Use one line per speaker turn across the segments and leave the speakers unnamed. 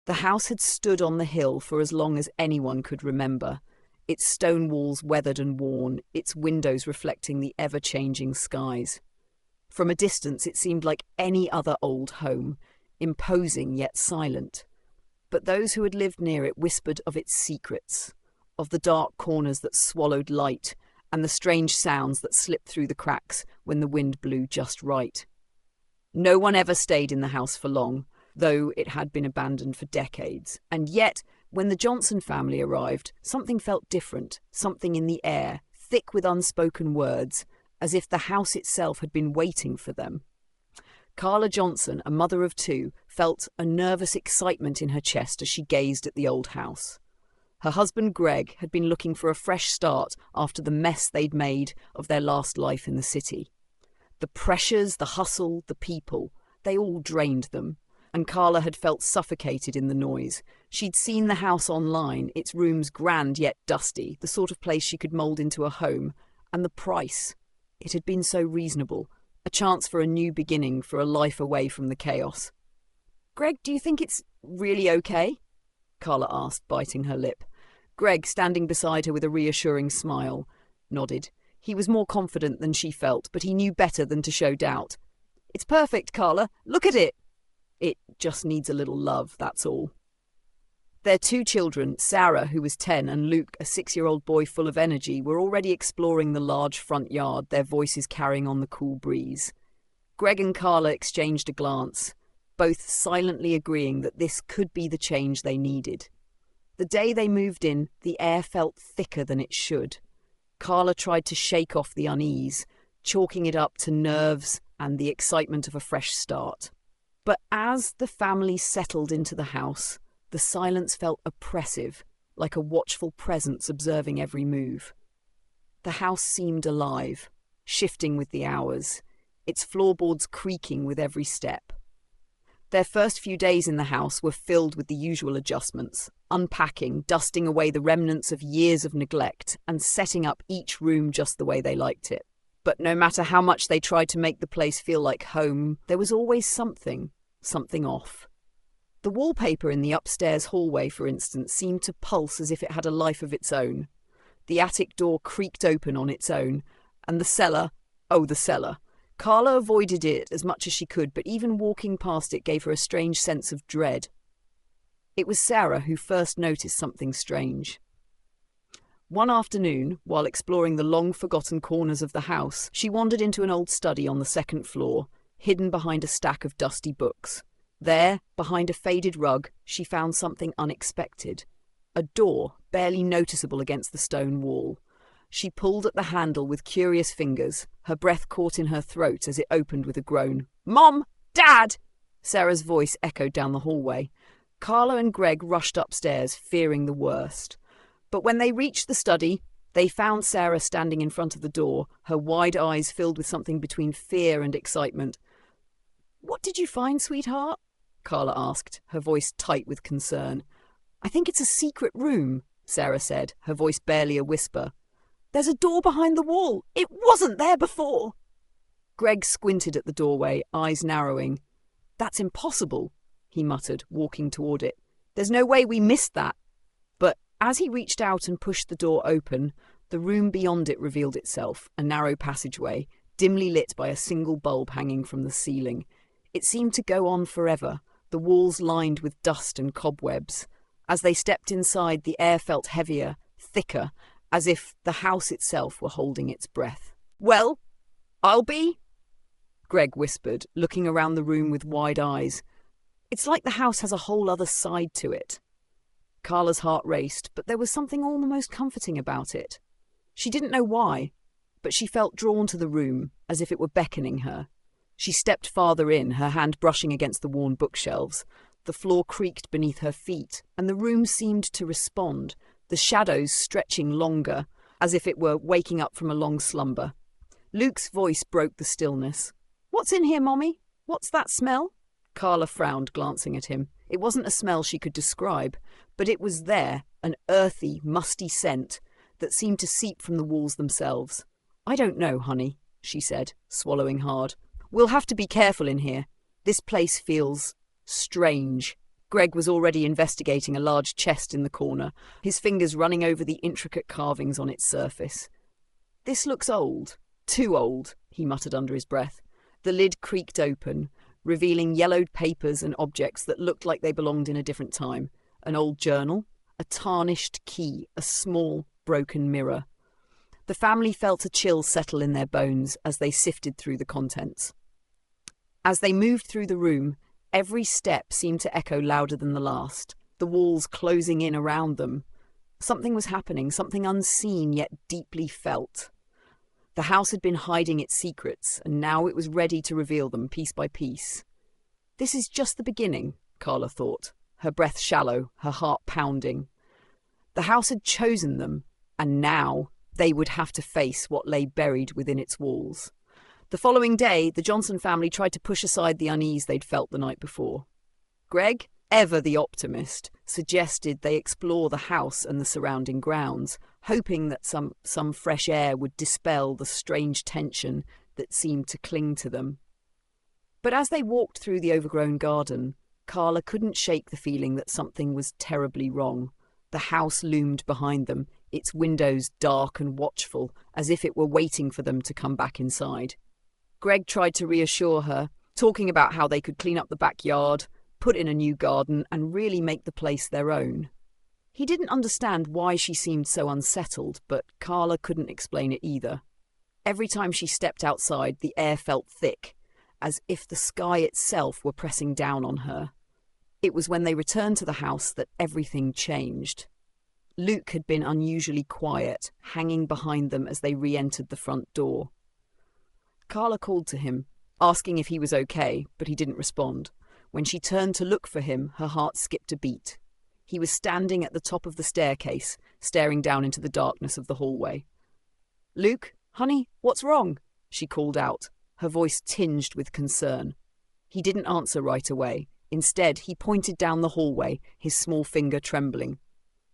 The house had stood on the hill for as long as anyone could remember, its stone walls weathered and worn, its windows reflecting the ever-changing skies. From a distance it seemed like any other old home, imposing yet silent. But those who had lived near it whispered of its secrets, of the dark corners that swallowed light, and the strange sounds that slipped through the cracks when the wind blew just right. No one ever stayed in the house for long, though it had been abandoned for decades, and yet, when the Johnson family arrived, something felt different, something in the air, thick with unspoken words, as if the house itself had been waiting for them. Carla Johnson, a mother of two, felt a nervous excitement in her chest as she gazed at the old house. Her husband Greg had been looking for a fresh start after the mess they'd made of their last life in the city. The pressures, the hustle, the people, they all drained them. And Carla had felt suffocated in the noise. She'd seen the house online, its rooms grand yet dusty, the sort of place she could mould into a home. And the price. It had been so reasonable. A chance for a new beginning, for a life away from the chaos. "Greg, do you think it's really okay?" Carla asked, biting her lip. Greg, standing beside her with a reassuring smile, nodded. He was more confident than she felt, but he knew better than to show doubt. "It's perfect, Carla. Look at it. It just needs a little love, that's all." Their two children, Sarah, who was 10, and Luke, a 6-year-old boy full of energy, were already exploring the large front yard, their voices carrying on the cool breeze. Greg and Carla exchanged a glance, both silently agreeing that this could be the change they needed. The day they moved in, the air felt thicker than it should. Carla tried to shake off the unease, chalking it up to nerves and the excitement of a fresh start. But as the family settled into the house, the silence felt oppressive, like a watchful presence observing every move. The house seemed alive, shifting with the hours, its floorboards creaking with every step. Their first few days in the house were filled with the usual adjustments, unpacking, dusting away the remnants of years of neglect, and setting up each room just the way they liked it. But no matter how much they tried to make the place feel like home, there was always something off. The wallpaper in the upstairs hallway, for instance, seemed to pulse as if it had a life of its own. The attic door creaked open on its own, and the cellar. Carla avoided it as much as she could, but even walking past it gave her a strange sense of dread. It was Sarah who first noticed something strange. One afternoon, while exploring the long-forgotten corners of the house, she wandered into an old study on the second floor, hidden behind a stack of dusty books. There, behind a faded rug, she found something unexpected. A door, barely noticeable against the stone wall. She pulled at the handle with curious fingers, her breath caught in her throat as it opened with a groan. "Mom! Dad!" Sarah's voice echoed down the hallway. Carla and Greg rushed upstairs, fearing the worst. But when they reached the study, they found Sarah standing in front of the door, her wide eyes filled with something between fear and excitement. "What did you find, sweetheart?" Carla asked, her voice tight with concern. "I think it's a secret room," Sarah said, her voice barely a whisper. "There's a door behind the wall. It wasn't there before." Greg squinted at the doorway, eyes narrowing. "That's impossible," he muttered, walking toward it. "There's no way we missed that." But as he reached out and pushed the door open, the room beyond it revealed itself, a narrow passageway, dimly lit by a single bulb hanging from the ceiling. It seemed to go on forever, the walls lined with dust and cobwebs. As they stepped inside, the air felt heavier, thicker, as if the house itself were holding its breath. "Well, I'll be," Greg whispered, looking around the room with wide eyes. "It's like the house has a whole other side to it." Carla's heart raced, but there was something almost comforting about it. She didn't know why, but she felt drawn to the room, as if it were beckoning her. She stepped farther in, her hand brushing against the worn bookshelves. The floor creaked beneath her feet, and the room seemed to respond, the shadows stretching longer, as if it were waking up from a long slumber. Luke's voice broke the stillness. "What's in here, Mommy? What's that smell?" Carla frowned, glancing at him. It wasn't a smell she could describe, but it was there, an earthy, musty scent that seemed to seep from the walls themselves. "I don't know, honey," she said, swallowing hard. "We'll have to be careful in here. This place feels strange." Greg was already investigating a large chest in the corner, his fingers running over the intricate carvings on its surface. "This looks old. Too old," he muttered under his breath. The lid creaked open, revealing yellowed papers and objects that looked like they belonged in a different time. An old journal, a tarnished key, a small, broken mirror. The family felt a chill settle in their bones as they sifted through the contents. As they moved through the room, every step seemed to echo louder than the last, the walls closing in around them. Something was happening, something unseen yet deeply felt. The house had been hiding its secrets, and now it was ready to reveal them piece by piece. This is just the beginning, Carla thought, her breath shallow, her heart pounding. The house had chosen them, and now they would have to face what lay buried within its walls. The following day, the Johnson family tried to push aside the unease they'd felt the night before. Greg, ever the optimist, suggested they explore the house and the surrounding grounds, hoping that some fresh air would dispel the strange tension that seemed to cling to them. But as they walked through the overgrown garden, Carla couldn't shake the feeling that something was terribly wrong. The house loomed behind them, its windows dark and watchful, as if it were waiting for them to come back inside. Greg tried to reassure her, talking about how they could clean up the backyard, put in a new garden, and really make the place their own. He didn't understand why she seemed so unsettled, but Carla couldn't explain it either. Every time she stepped outside, the air felt thick, as if the sky itself were pressing down on her. It was when they returned to the house that everything changed. Luke had been unusually quiet, hanging behind them as they re-entered the front door. Carla called to him, asking if he was okay, but he didn't respond. When she turned to look for him, her heart skipped a beat. He was standing at the top of the staircase, staring down into the darkness of the hallway. "Luke, honey, what's wrong?" she called out, her voice tinged with concern. He didn't answer right away. Instead, he pointed down the hallway, his small finger trembling.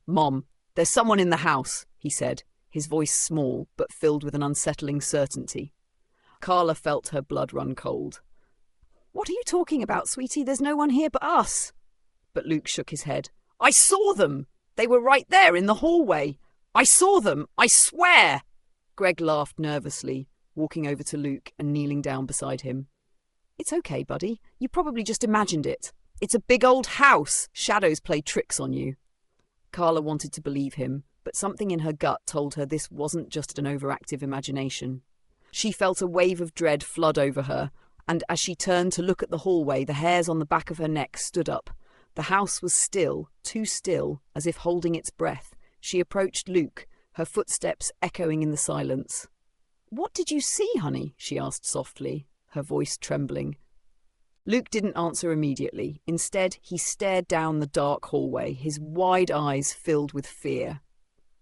"Mom, there's someone in the house," he said, his voice small but filled with an unsettling certainty. Carla felt her blood run cold. "What are you talking about, sweetie? There's no one here but us." But Luke shook his head. "I saw them! They were right there in the hallway! I saw them! I swear!" Greg laughed nervously, walking over to Luke and kneeling down beside him. "It's okay, buddy. You probably just imagined it. It's a big old house. Shadows play tricks on you." Carla wanted to believe him, but something in her gut told her this wasn't just an overactive imagination. She felt a wave of dread flood over her, and as she turned to look at the hallway, the hairs on the back of her neck stood up. The house was still, too still, as if holding its breath. She approached Luke, her footsteps echoing in the silence. "What did you see, honey?" she asked softly, her voice trembling. Luke didn't answer immediately. Instead, he stared down the dark hallway, his wide eyes filled with fear.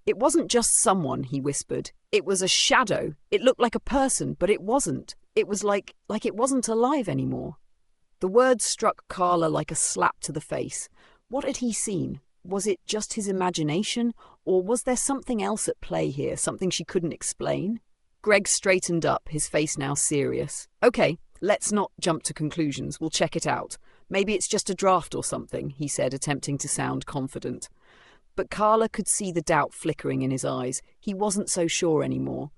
"It wasn't just someone," he whispered. "It was a shadow. It looked like a person, but it wasn't. It was like it wasn't alive anymore." The words struck Carla like a slap to the face. What had he seen? Was it just his imagination, or was there something else at play here, something she couldn't explain? Greg straightened up, his face now serious. "Okay, let's not jump to conclusions. We'll check it out. Maybe it's just a draft or something," he said, attempting to sound confident. But Carla could see the doubt flickering in his eyes. He wasn't so sure anymore.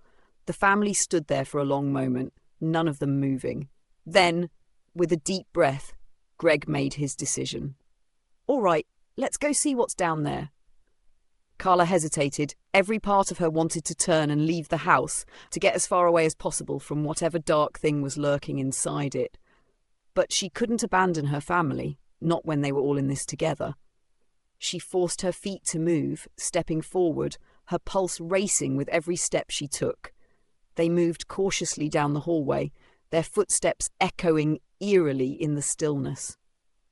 The family stood there for a long moment, none of them moving. Then, with a deep breath, Greg made his decision. "All right, let's go see what's down there." Carla hesitated. Every part of her wanted to turn and leave the house, to get as far away as possible from whatever dark thing was lurking inside it. But she couldn't abandon her family, not when they were all in this together. She forced her feet to move, stepping forward, her pulse racing with every step she took. They moved cautiously down the hallway, their footsteps echoing eerily in the stillness.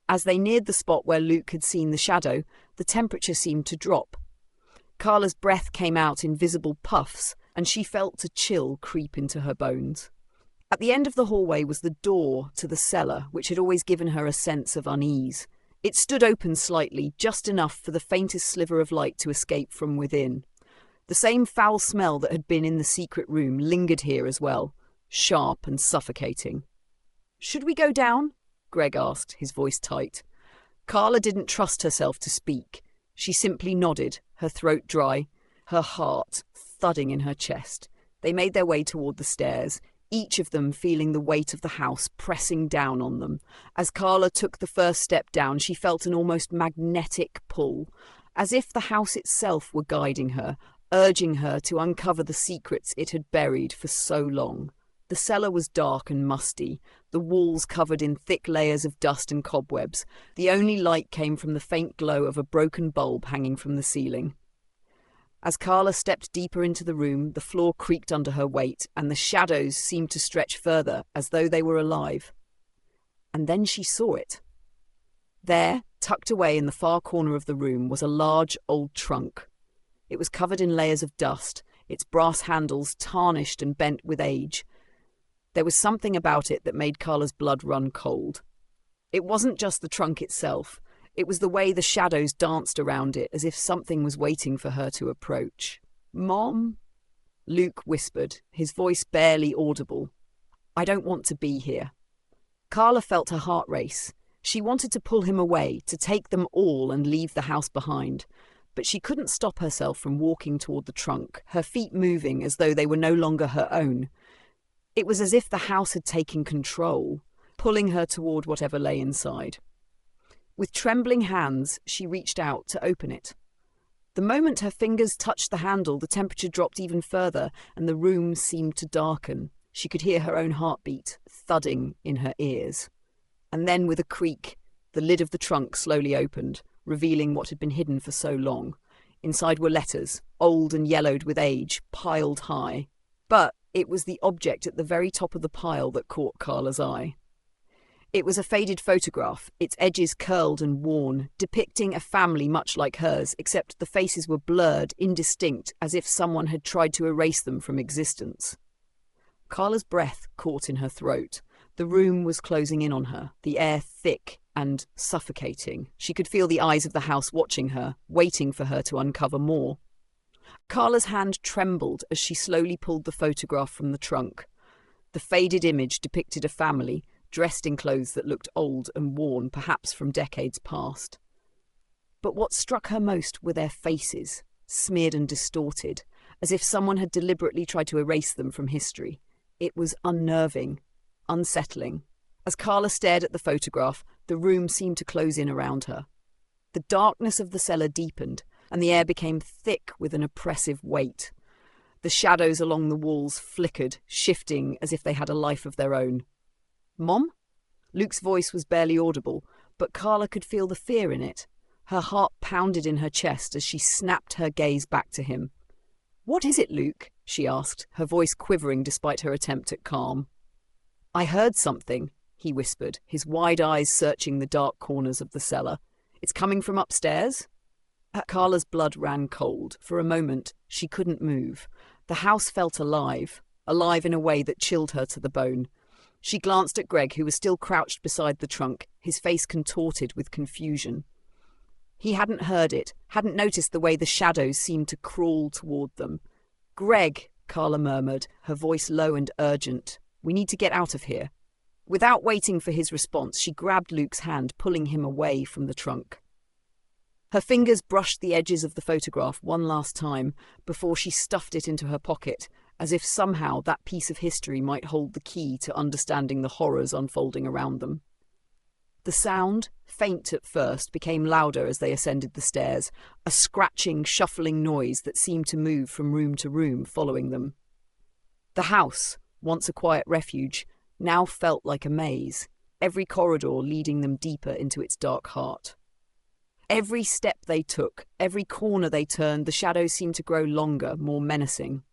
As they neared the spot where Luke had seen the shadow, the temperature seemed to drop. Carla's breath came out in visible puffs, and she felt a chill creep into her bones. At the end of the hallway was the door to the cellar, which had always given her a sense of unease. It stood open slightly, just enough for the faintest sliver of light to escape from within. The same foul smell that had been in the secret room lingered here as well, sharp and suffocating. "Should we go down?" Greg asked, his voice tight. Carla didn't trust herself to speak. She simply nodded, her throat dry, her heart thudding in her chest. They made their way toward the stairs, each of them feeling the weight of the house pressing down on them. As Carla took the first step down, she felt an almost magnetic pull, as if the house itself were guiding her, urging her to uncover the secrets it had buried for so long. The cellar was dark and musty, the walls covered in thick layers of dust and cobwebs. The only light came from the faint glow of a broken bulb hanging from the ceiling. As Carla stepped deeper into the room, the floor creaked under her weight, and the shadows seemed to stretch further, as though they were alive. And then she saw it. There, tucked away in the far corner of the room, was a large old trunk. It was covered in layers of dust, its brass handles tarnished and bent with age. There was something about it that made Carla's blood run cold. It wasn't just the trunk itself. It was the way the shadows danced around it, as if something was waiting for her to approach. "Mom?" Luke whispered, his voice barely audible. "I don't want to be here." Carla felt her heart race. She wanted to pull him away, to take them all and leave the house behind. But she couldn't stop herself from walking toward the trunk, her feet moving as though they were no longer her own. It was as if the house had taken control, pulling her toward whatever lay inside. With trembling hands, she reached out to open it. The moment her fingers touched the handle, the temperature dropped even further, and the room seemed to darken. She could hear her own heartbeat thudding in her ears. And then, with a creak, the lid of the trunk slowly opened, revealing what had been hidden for so long. Inside were letters, old and yellowed with age, piled high. But it was the object at the very top of the pile that caught Carla's eye. It was a faded photograph, its edges curled and worn, depicting a family much like hers, except the faces were blurred, indistinct, as if someone had tried to erase them from existence. Carla's breath caught in her throat. The room was closing in on her, the air thick and suffocating. She could feel the eyes of the house watching her, waiting for her to uncover more. Carla's hand trembled as she slowly pulled the photograph from the trunk. The faded image depicted a family, dressed in clothes that looked old and worn, perhaps from decades past. But what struck her most were their faces, smeared and distorted, as if someone had deliberately tried to erase them from history. It was unnerving, unsettling. As Carla stared at the photograph, the room seemed to close in around her. The darkness of the cellar deepened, and the air became thick with an oppressive weight. The shadows along the walls flickered, shifting as if they had a life of their own. "Mom?" Luke's voice was barely audible, but Carla could feel the fear in it. Her heart pounded in her chest as she snapped her gaze back to him. "What is it, Luke?" she asked, her voice quivering despite her attempt at calm. "I heard something," he whispered, his wide eyes searching the dark corners of the cellar. "It's coming from upstairs?" Carla's blood ran cold. For a moment, she couldn't move. The house felt alive in a way that chilled her to the bone. She glanced at Greg, who was still crouched beside the trunk, his face contorted with confusion. He hadn't heard it, hadn't noticed the way the shadows seemed to crawl toward them. "Greg," Carla murmured, her voice low and urgent. "We need to get out of here." Without waiting for his response, she grabbed Luke's hand, pulling him away from the trunk. Her fingers brushed the edges of the photograph one last time before she stuffed it into her pocket, as if somehow that piece of history might hold the key to understanding the horrors unfolding around them. The sound, faint at first, became louder as they ascended the stairs, a scratching, shuffling noise that seemed to move from room to room following them. The house, once a quiet refuge, now felt like a maze, every corridor leading them deeper into its dark heart. Every step they took, every corner they turned, the shadows seemed to grow longer, more menacing.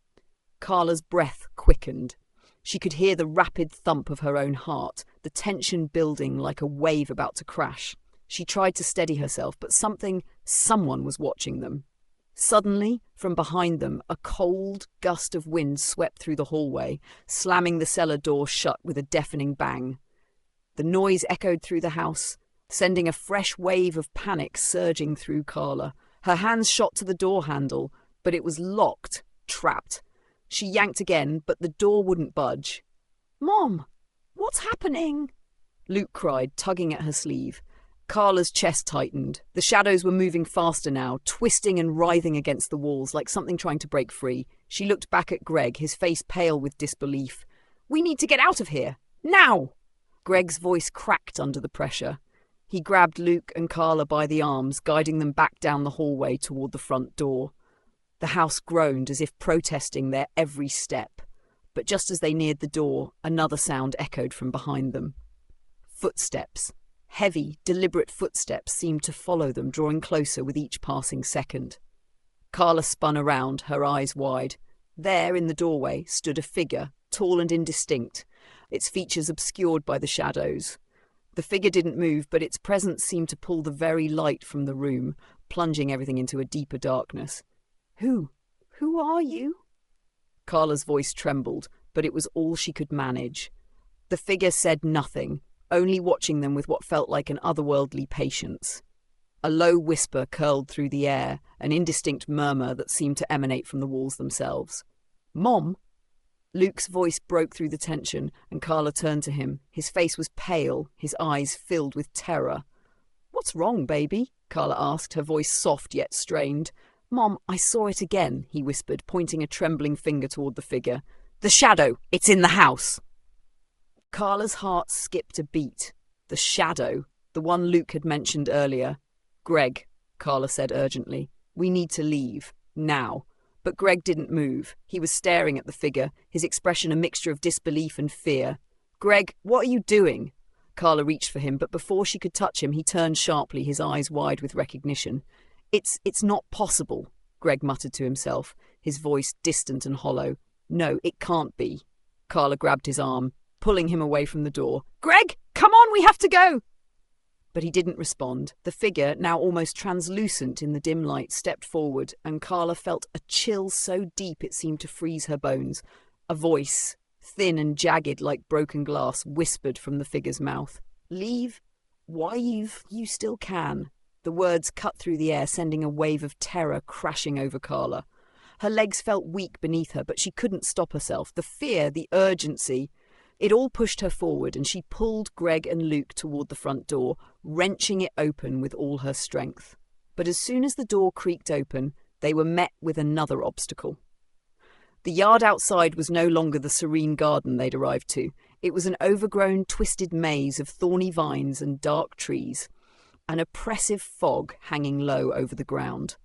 Carla's breath quickened. She could hear the rapid thump of her own heart, the tension building like a wave about to crash. She tried to steady herself, but someone was watching them. Suddenly, from behind them, a cold gust of wind swept through the hallway, slamming the cellar door shut with a deafening bang. The noise echoed through the house, sending a fresh wave of panic surging through Carla. Her hands shot to the door handle, but it was locked, trapped. She yanked again, but the door wouldn't budge. "Mom, what's happening?" Luke cried, tugging at her sleeve. Carla's chest tightened. The shadows were moving faster now, twisting and writhing against the walls like something trying to break free. She looked back at Greg, his face pale with disbelief. "We need to get out of here! Now!" Greg's voice cracked under the pressure. He grabbed Luke and Carla by the arms, guiding them back down the hallway toward the front door. The house groaned as if protesting their every step. But just as they neared the door, another sound echoed from behind them. Footsteps. Heavy, deliberate footsteps seemed to follow them, drawing closer with each passing second. Carla spun around, her eyes wide. There, in the doorway, stood a figure, tall and indistinct, its features obscured by the shadows. The figure didn't move, but its presence seemed to pull the very light from the room, plunging everything into a deeper darkness. Who are you?" Carla's voice trembled, but it was all she could manage. The figure said nothing, only watching them with what felt like an otherworldly patience. A low whisper curled through the air, an indistinct murmur that seemed to emanate from the walls themselves. "Mom?" Luke's voice broke through the tension, and Carla turned to him. His face was pale, his eyes filled with terror. "What's wrong, baby?" Carla asked, her voice soft yet strained. "Mom, I saw it again," he whispered, pointing a trembling finger toward the figure. "The shadow! It's in the house!" Carla's heart skipped a beat. The shadow, the one Luke had mentioned earlier. "Greg," Carla said urgently, "we need to leave. Now." But Greg didn't move. He was staring at the figure, his expression a mixture of disbelief and fear. "Greg, what are you doing?" Carla reached for him, but before she could touch him, he turned sharply, his eyes wide with recognition. It's not possible," Greg muttered to himself, his voice distant and hollow. "No, it can't be." Carla grabbed his arm, pulling him away from the door. "Greg, come on, we have to go!" But he didn't respond. The figure, now almost translucent in the dim light, stepped forward, and Carla felt a chill so deep it seemed to freeze her bones. A voice, thin and jagged like broken glass, whispered from the figure's mouth. "Leave? Why, you still can." The words cut through the air, sending a wave of terror crashing over Carla. Her legs felt weak beneath her, but she couldn't stop herself. The fear, the urgency, it all pushed her forward, and she pulled Greg and Luke toward the front door, wrenching it open with all her strength. But as soon as the door creaked open, they were met with another obstacle. The yard outside was no longer the serene garden they'd arrived to. It was an overgrown, twisted maze of thorny vines and dark trees, an oppressive fog hanging low over the ground.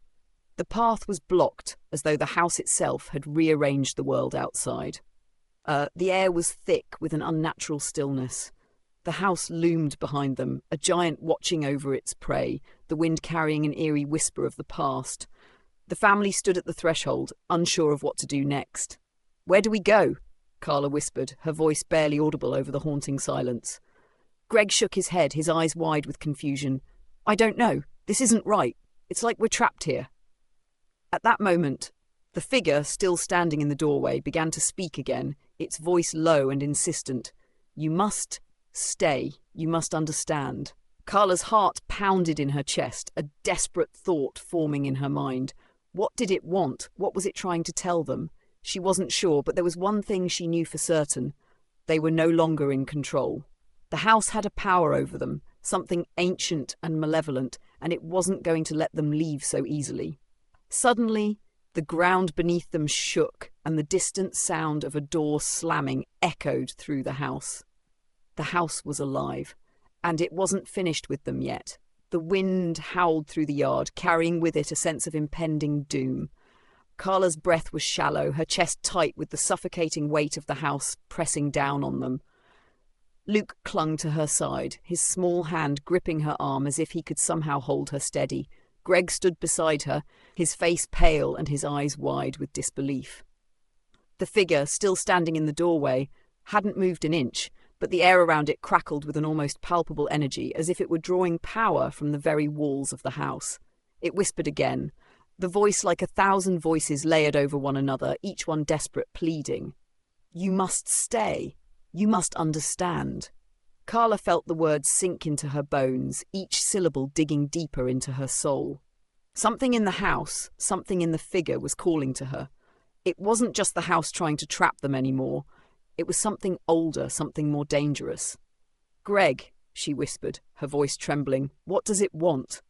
The path was blocked, as though the house itself had rearranged the world outside. The air was thick with an unnatural stillness. The house loomed behind them, a giant watching over its prey, the wind carrying an eerie whisper of the past. The family stood at the threshold, unsure of what to do next. "Where do we go?" Carla whispered, her voice barely audible over the haunting silence. Greg shook his head, his eyes wide with confusion. "I don't know. This isn't right. It's like we're trapped here." At that moment, the figure, still standing in the doorway, began to speak again, its voice low and insistent. "You must stay. You must understand." Carla's heart pounded in her chest, a desperate thought forming in her mind. What did it want? What was it trying to tell them? She wasn't sure, but there was one thing she knew for certain. They were no longer in control. The house had a power over them, something ancient and malevolent, and it wasn't going to let them leave so easily. Suddenly, the ground beneath them shook, and the distant sound of a door slamming echoed through the house. The house was alive, and it wasn't finished with them yet. The wind howled through the yard, carrying with it a sense of impending doom. Carla's breath was shallow, her chest tight with the suffocating weight of the house pressing down on them. Luke clung to her side, his small hand gripping her arm as if he could somehow hold her steady. Greg stood beside her, his face pale and his eyes wide with disbelief. The figure, still standing in the doorway, hadn't moved an inch, but the air around it crackled with an almost palpable energy, as if it were drawing power from the very walls of the house. It whispered again, the voice like 1,000 voices layered over one another, each one desperate, pleading. "You must stay. You must understand." Carla felt the words sink into her bones, each syllable digging deeper into her soul. Something in the house, something in the figure was calling to her. It wasn't just the house trying to trap them anymore. It was something older, something more dangerous. "Greg," she whispered, her voice trembling. What does it want?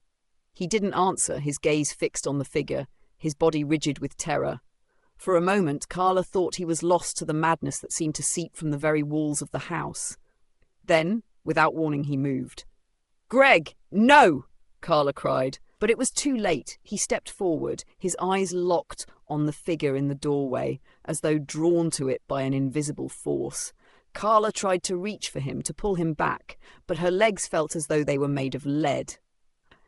He didn't answer, his gaze fixed on the figure, his body rigid with terror. For a moment, Carla thought he was lost to the madness that seemed to seep from the very walls of the house. Then, without warning, he moved. "Greg, no!" Carla cried. But it was too late. He stepped forward, his eyes locked on the figure in the doorway, as though drawn to it by an invisible force. Carla tried to reach for him, to pull him back, but her legs felt as though they were made of lead.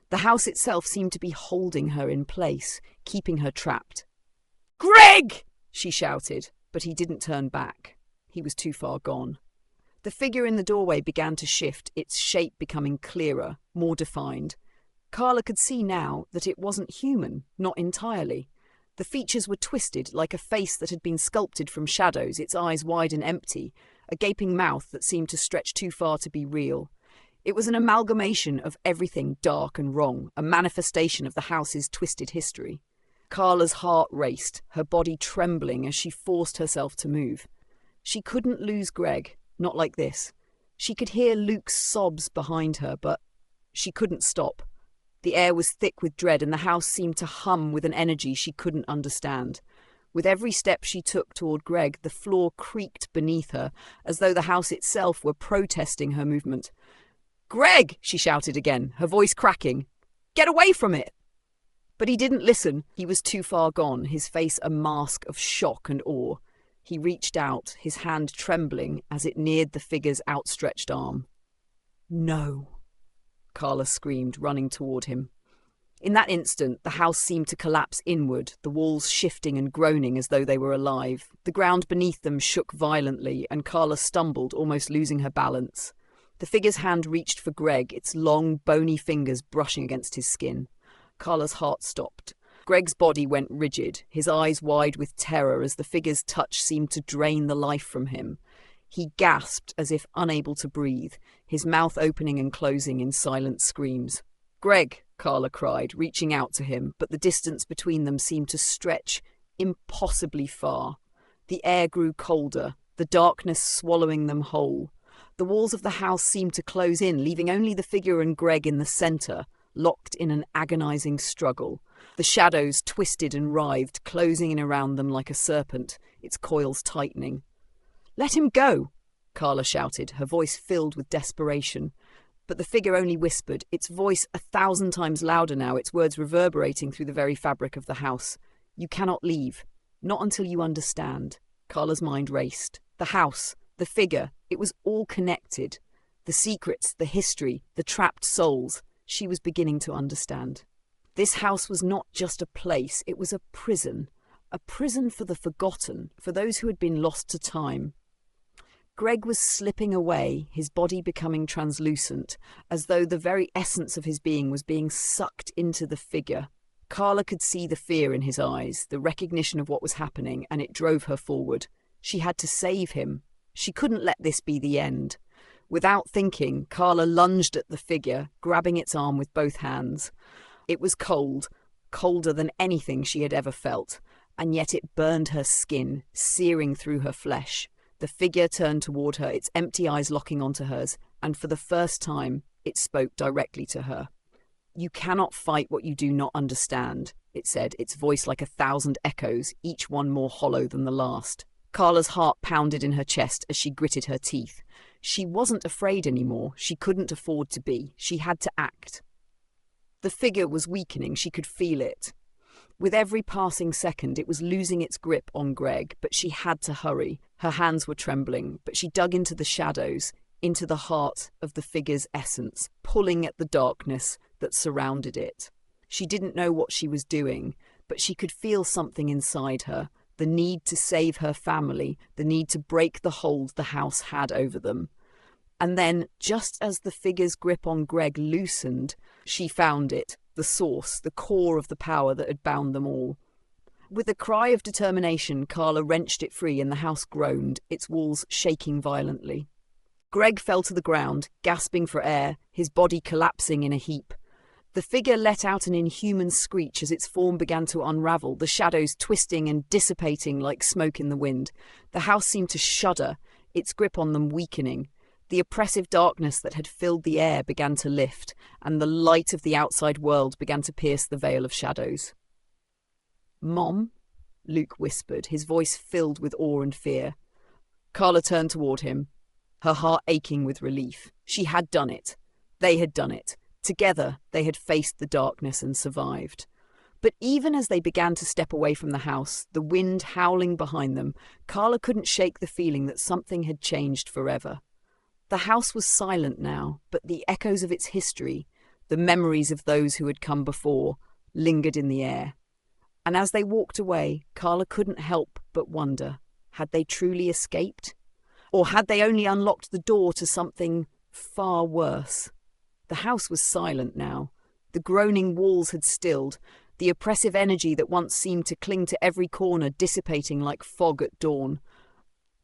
The house itself seemed to be holding her in place, keeping her trapped. "Greg!" she shouted, but he didn't turn back. He was too far gone. The figure in the doorway began to shift, its shape becoming clearer, more defined. Carla could see now that it wasn't human, not entirely. The features were twisted, like a face that had been sculpted from shadows, its eyes wide and empty, a gaping mouth that seemed to stretch too far to be real. It was an amalgamation of everything dark and wrong, a manifestation of the house's twisted history. Carla's heart raced, her body trembling as she forced herself to move. She couldn't lose Greg, not like this. She could hear Luke's sobs behind her, but she couldn't stop. The air was thick with dread, and the house seemed to hum with an energy she couldn't understand. With every step she took toward Greg, the floor creaked beneath her, as though the house itself were protesting her movement. "Greg!" she shouted again, her voice cracking. "Get away from it!" But he didn't listen. He was too far gone, his face a mask of shock and awe. He reached out, his hand trembling as it neared the figure's outstretched arm. "No!" Carla screamed, running toward him. In that instant, the house seemed to collapse inward, the walls shifting and groaning as though they were alive. The ground beneath them shook violently, and Carla stumbled, almost losing her balance. The figure's hand reached for Greg, its long, bony fingers brushing against his skin. Carla's heart stopped. Greg's body went rigid, his eyes wide with terror as the figure's touch seemed to drain the life from him. He gasped as if unable to breathe, his mouth opening and closing in silent screams. "Greg!" Carla cried, reaching out to him, but the distance between them seemed to stretch impossibly far. The air grew colder, the darkness swallowing them whole. The walls of the house seemed to close in, leaving only the figure and Greg in the centre, locked in an agonizing struggle. The shadows twisted and writhed, closing in around them like a serpent, its coils tightening. "Let him go!" Carla shouted, her voice filled with desperation. But the figure only whispered, its voice 1,000 times louder now, its words reverberating through the very fabric of the house. "You cannot leave. Not until you understand." Carla's mind raced. The house, the figure, it was all connected. The secrets, the history, the trapped souls. She was beginning to understand. This house was not just a place, it was a prison for the forgotten, for those who had been lost to time. Greg was slipping away, his body becoming translucent, as though the very essence of his being was being sucked into the figure. Carla could see the fear in his eyes, the recognition of what was happening, and it drove her forward. She had to save him. She couldn't let this be the end. Without thinking, Carla lunged at the figure, grabbing its arm with both hands. It was cold, colder than anything she had ever felt, and yet it burned her skin, searing through her flesh. The figure turned toward her, its empty eyes locking onto hers, and for the first time, it spoke directly to her. "You cannot fight what you do not understand," it said, its voice like 1,000 echoes, each one more hollow than the last. Carla's heart pounded in her chest as she gritted her teeth. She wasn't afraid anymore. She couldn't afford to be. She had to act. The figure was weakening. She could feel it. With every passing second, it was losing its grip on Greg, but she had to hurry. Her hands were trembling, but she dug into the shadows, into the heart of the figure's essence, pulling at the darkness that surrounded it. She didn't know what she was doing, but she could feel something inside her, the need to save her family, the need to break the hold the house had over them. And then, just as the figure's grip on Greg loosened, she found it, the source, the core of the power that had bound them all. With a cry of determination, Carla wrenched it free and the house groaned, its walls shaking violently. Greg fell to the ground, gasping for air, his body collapsing in a heap. The figure let out an inhuman screech as its form began to unravel, the shadows twisting and dissipating like smoke in the wind. The house seemed to shudder, its grip on them weakening. The oppressive darkness that had filled the air began to lift, and the light of the outside world began to pierce the veil of shadows. "Mom?" Luke whispered, his voice filled with awe and fear. Carla turned toward him, her heart aching with relief. She had done it. They had done it. Together, they had faced the darkness and survived. But even as they began to step away from the house, the wind howling behind them, Carla couldn't shake the feeling that something had changed forever. The house was silent now, but the echoes of its history, the memories of those who had come before, lingered in the air. And as they walked away, Carla couldn't help but wonder, had they truly escaped? Or had they only unlocked the door to something far worse? The house was silent now. The groaning walls had stilled, the oppressive energy that once seemed to cling to every corner dissipating like fog at dawn.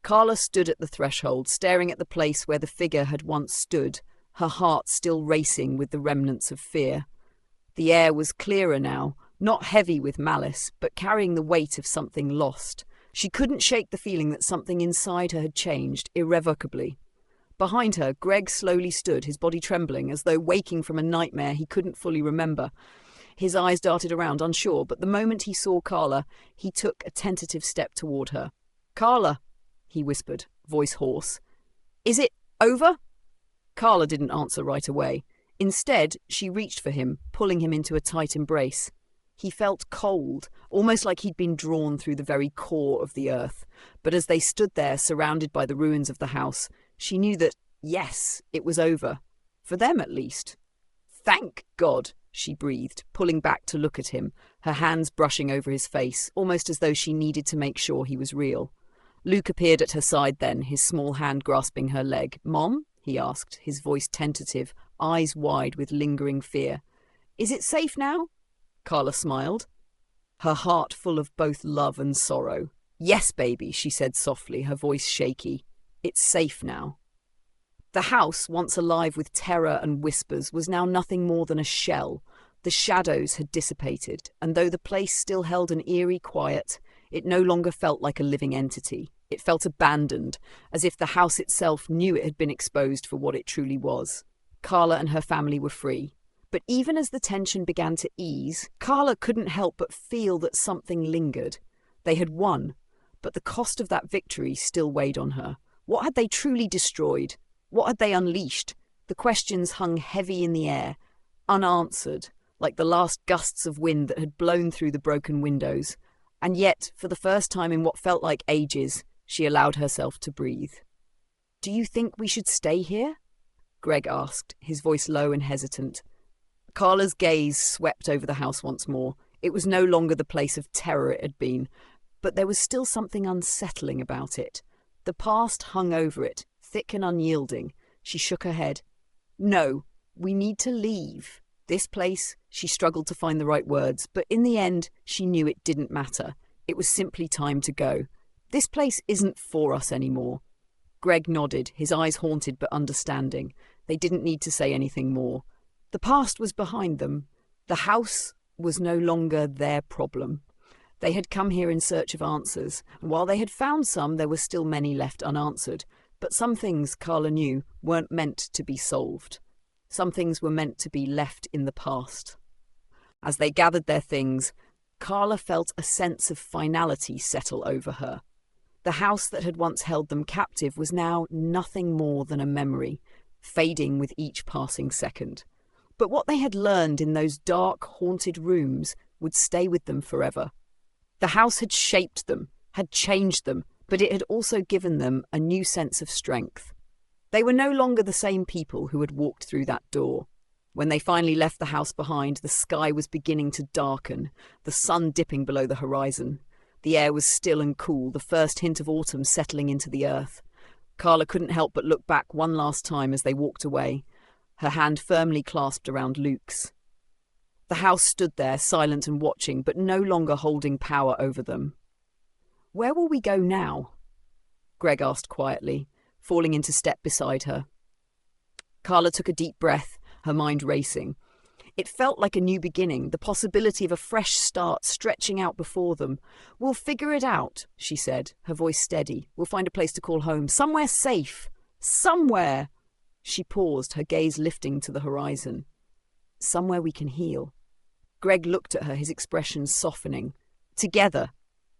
Carla stood at the threshold, staring at the place where the figure had once stood, her heart still racing with the remnants of fear. The air was clearer now, not heavy with malice, but carrying the weight of something lost. She couldn't shake the feeling that something inside her had changed, irrevocably. Behind her, Greg slowly stood, his body trembling, as though waking from a nightmare he couldn't fully remember. His eyes darted around, unsure, but the moment he saw Carla, he took a tentative step toward her. "Carla," he whispered, voice hoarse. "Is it over?" Carla didn't answer right away. Instead, she reached for him, pulling him into a tight embrace. He felt cold, almost like he'd been drawn through the very core of the earth. But as they stood there, surrounded by the ruins of the house, she knew that, yes, it was over. For them, at least. "Thank God," she breathed, pulling back to look at him, her hands brushing over his face, almost as though she needed to make sure he was real. Luke appeared at her side then, his small hand grasping her leg. "Mom?" he asked, his voice tentative, eyes wide with lingering fear. "Is it safe now?" Carla smiled, her heart full of both love and sorrow. "Yes, baby," she said softly, her voice shaky. "It's safe now." The house, once alive with terror and whispers, was now nothing more than a shell. The shadows had dissipated, and though the place still held an eerie quiet, it no longer felt like a living entity. It felt abandoned, as if the house itself knew it had been exposed for what it truly was. Carla and her family were free. But even as the tension began to ease, Carla couldn't help but feel that something lingered. They had won, but the cost of that victory still weighed on her. What had they truly destroyed? What had they unleashed? The questions hung heavy in the air, unanswered, like the last gusts of wind that had blown through the broken windows. And yet, for the first time in what felt like ages, she allowed herself to breathe. "Do you think we should stay here?" Greg asked, his voice low and hesitant. Carla's gaze swept over the house once more. It was no longer the place of terror it had been, but there was still something unsettling about it. The past hung over it, thick and unyielding. She shook her head. "No, we need to leave. This place," she struggled to find the right words, but in the end, she knew it didn't matter. It was simply time to go. "This place isn't for us anymore." Greg nodded, his eyes haunted but understanding. They didn't need to say anything more. The past was behind them. The house was no longer their problem. They had come here in search of answers, and while they had found some, there were still many left unanswered. But some things, Carla knew, weren't meant to be solved. Some things were meant to be left in the past. As they gathered their things, Carla felt a sense of finality settle over her. The house that had once held them captive was now nothing more than a memory, fading with each passing second. But what they had learned in those dark, haunted rooms would stay with them forever. The house had shaped them, had changed them, but it had also given them a new sense of strength. They were no longer the same people who had walked through that door. When they finally left the house behind, the sky was beginning to darken, the sun dipping below the horizon. The air was still and cool, the first hint of autumn settling into the earth. Carla couldn't help but look back one last time as they walked away, her hand firmly clasped around Luke's. The house stood there, silent and watching, but no longer holding power over them. "Where will we go now?" Greg asked quietly, falling into step beside her. Carla took a deep breath, her mind racing. It felt like a new beginning, the possibility of a fresh start stretching out before them. "We'll figure it out," she said, her voice steady. "We'll find a place to call home, somewhere safe. Somewhere!" She paused, her gaze lifting to the horizon. Somewhere we can heal. Greg looked at her, his expression softening. Together,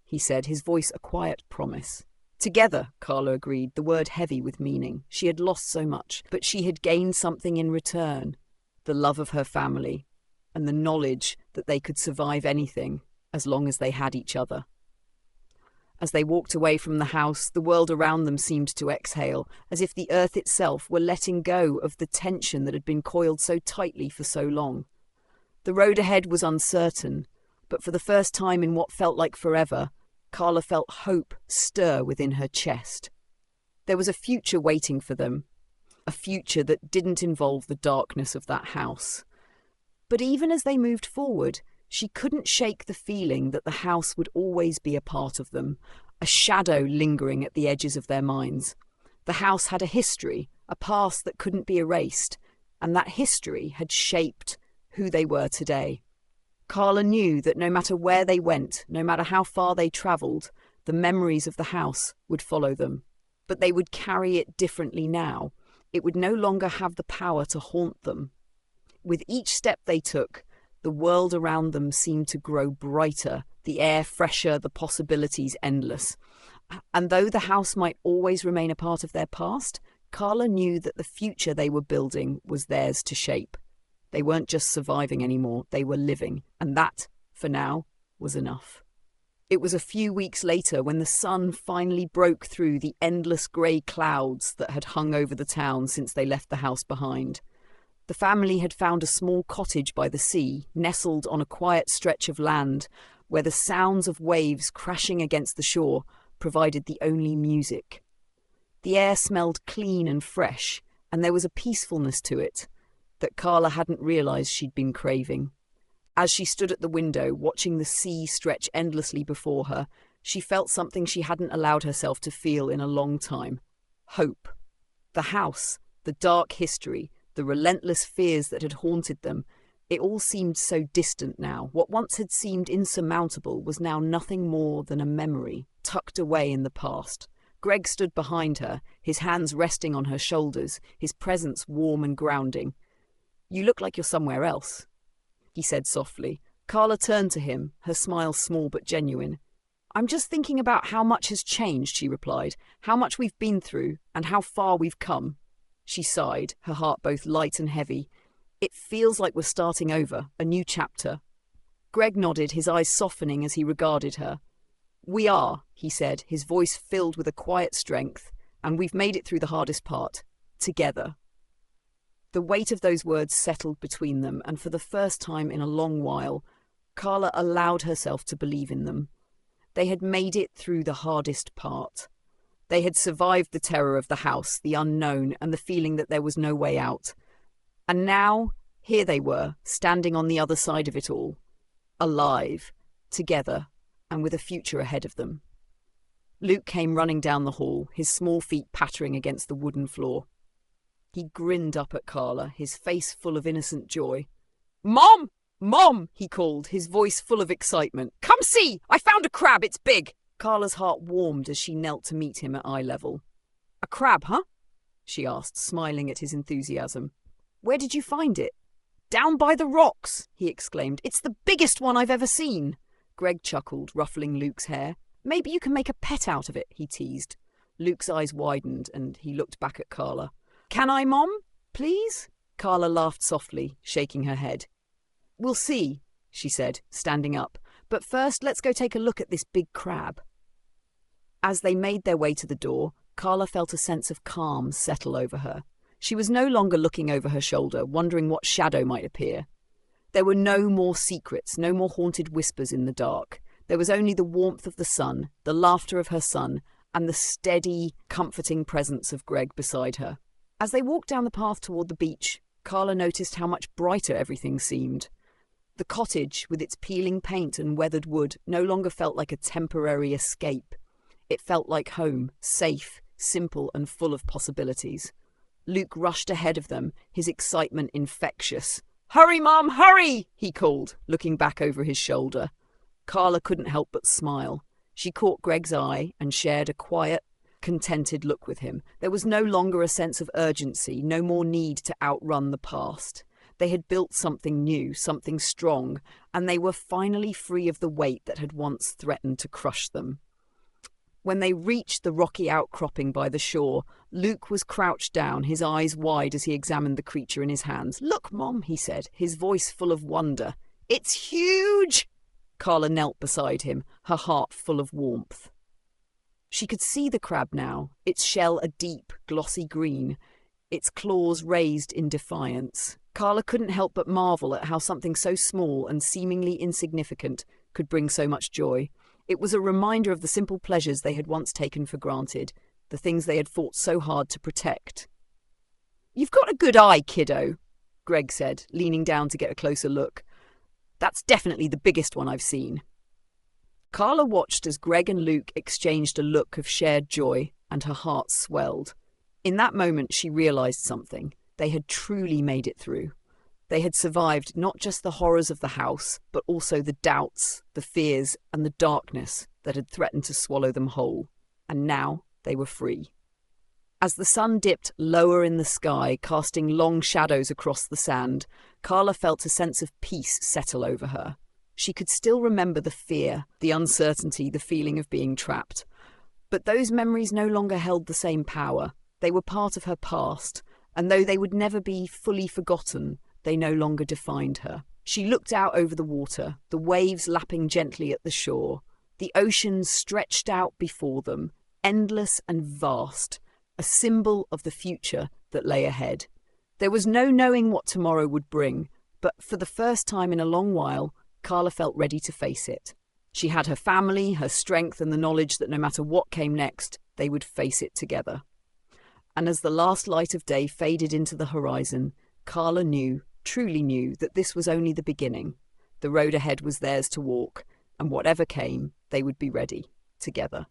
he said, his voice a quiet promise. Together, Carla agreed, the word heavy with meaning. She had lost so much, but she had gained something in return. The love of her family, and the knowledge that they could survive anything as long as they had each other. As they walked away from the house, the world around them seemed to exhale, as if the earth itself were letting go of the tension that had been coiled so tightly for so long. The road ahead was uncertain, but for the first time in what felt like forever, Carla felt hope stir within her chest. There was a future waiting for them, a future that didn't involve the darkness of that house. But even as they moved forward, she couldn't shake the feeling that the house would always be a part of them, a shadow lingering at the edges of their minds. The house had a history, a past that couldn't be erased, and that history had shaped who they were today. Carla knew that no matter where they went, no matter how far they travelled, the memories of the house would follow them. But they would carry it differently now. It would no longer have the power to haunt them. With each step they took, the world around them seemed to grow brighter, the air fresher, the possibilities endless. And though the house might always remain a part of their past, Carla knew that the future they were building was theirs to shape. They weren't just surviving anymore, they were living, and that, for now, was enough. It was a few weeks later when the sun finally broke through the endless grey clouds that had hung over the town since they left the house behind. The family had found a small cottage by the sea, nestled on a quiet stretch of land, where the sounds of waves crashing against the shore provided the only music. The air smelled clean and fresh, and there was a peacefulness to it that Carla hadn't realised she'd been craving. As she stood at the window, watching the sea stretch endlessly before her, she felt something she hadn't allowed herself to feel in a long time. Hope. The house, the dark history, the relentless fears that had haunted them, it all seemed so distant now. What once had seemed insurmountable was now nothing more than a memory, tucked away in the past. Greg stood behind her, his hands resting on her shoulders, his presence warm and grounding. "You look like you're somewhere else," he said softly. Carla turned to him, her smile small but genuine. "I'm just thinking about how much has changed," she replied, "how much we've been through, and how far we've come." She sighed, her heart both light and heavy. "It feels like we're starting over, a new chapter." Greg nodded, his eyes softening as he regarded her. "We are," he said, his voice filled with a quiet strength, "and we've made it through the hardest part. Together." The weight of those words settled between them, and for the first time in a long while, Carla allowed herself to believe in them. They had made it through the hardest part. They had survived the terror of the house, the unknown, and the feeling that there was no way out. And now, here they were, standing on the other side of it all, alive, together, and with a future ahead of them. Luke came running down the hall, his small feet pattering against the wooden floor. He grinned up at Carla, his face full of innocent joy. "Mom! Mom!" he called, his voice full of excitement. "Come see! I found a crab, it's big!" Carla's heart warmed as she knelt to meet him at eye level. "A crab, huh?" she asked, smiling at his enthusiasm. "Where did you find it?" "Down by the rocks!" he exclaimed. "It's the biggest one I've ever seen." Greg chuckled, ruffling Luke's hair. "Maybe you can make a pet out of it," he teased. Luke's eyes widened and he looked back at Carla. "Can I, Mom? Please?" Carla laughed softly, shaking her head. "We'll see," she said, standing up. "But first, let's go take a look at this big crab." As they made their way to the door, Carla felt a sense of calm settle over her. She was no longer looking over her shoulder, wondering what shadow might appear. There were no more secrets, no more haunted whispers in the dark. There was only the warmth of the sun, the laughter of her son, and the steady, comforting presence of Greg beside her. As they walked down the path toward the beach, Carla noticed how much brighter everything seemed. The cottage, with its peeling paint and weathered wood, no longer felt like a temporary escape. It felt like home, safe, simple, and full of possibilities. Luke rushed ahead of them, his excitement infectious. "Hurry, Mum, hurry!" he called, looking back over his shoulder. Carla couldn't help but smile. She caught Greg's eye and shared a quiet, contented look with him. There was no longer a sense of urgency, no more need to outrun the past. They had built something new, something strong, and they were finally free of the weight that had once threatened to crush them. When they reached the rocky outcropping by the shore, Luke was crouched down, his eyes wide as he examined the creature in his hands. "Look, Mom," he said, his voice full of wonder. "It's huge!" Carla knelt beside him, her heart full of warmth. She could see the crab now, its shell a deep, glossy green, its claws raised in defiance. Carla couldn't help but marvel at how something so small and seemingly insignificant could bring so much joy. It was a reminder of the simple pleasures they had once taken for granted, the things they had fought so hard to protect. "You've got a good eye, kiddo," Greg said, leaning down to get a closer look. "That's definitely the biggest one I've seen." Carla watched as Greg and Luke exchanged a look of shared joy, and her heart swelled. In that moment, she realized something. They had truly made it through. They had survived not just the horrors of the house, but also the doubts, the fears, and the darkness that had threatened to swallow them whole. And now they were free. As the sun dipped lower in the sky, casting long shadows across the sand, Carla felt a sense of peace settle over her. She could still remember the fear, the uncertainty, the feeling of being trapped. But those memories no longer held the same power. They were part of her past, and though they would never be fully forgotten, they no longer defined her. She looked out over the water, the waves lapping gently at the shore. The ocean stretched out before them, endless and vast, a symbol of the future that lay ahead. There was no knowing what tomorrow would bring, but for the first time in a long while, Carla felt ready to face it. She had her family, her strength, and the knowledge that no matter what came next, they would face it together. And as the last light of day faded into the horizon, Carla knew, truly knew, that this was only the beginning. The road ahead was theirs to walk, and whatever came, they would be ready, together.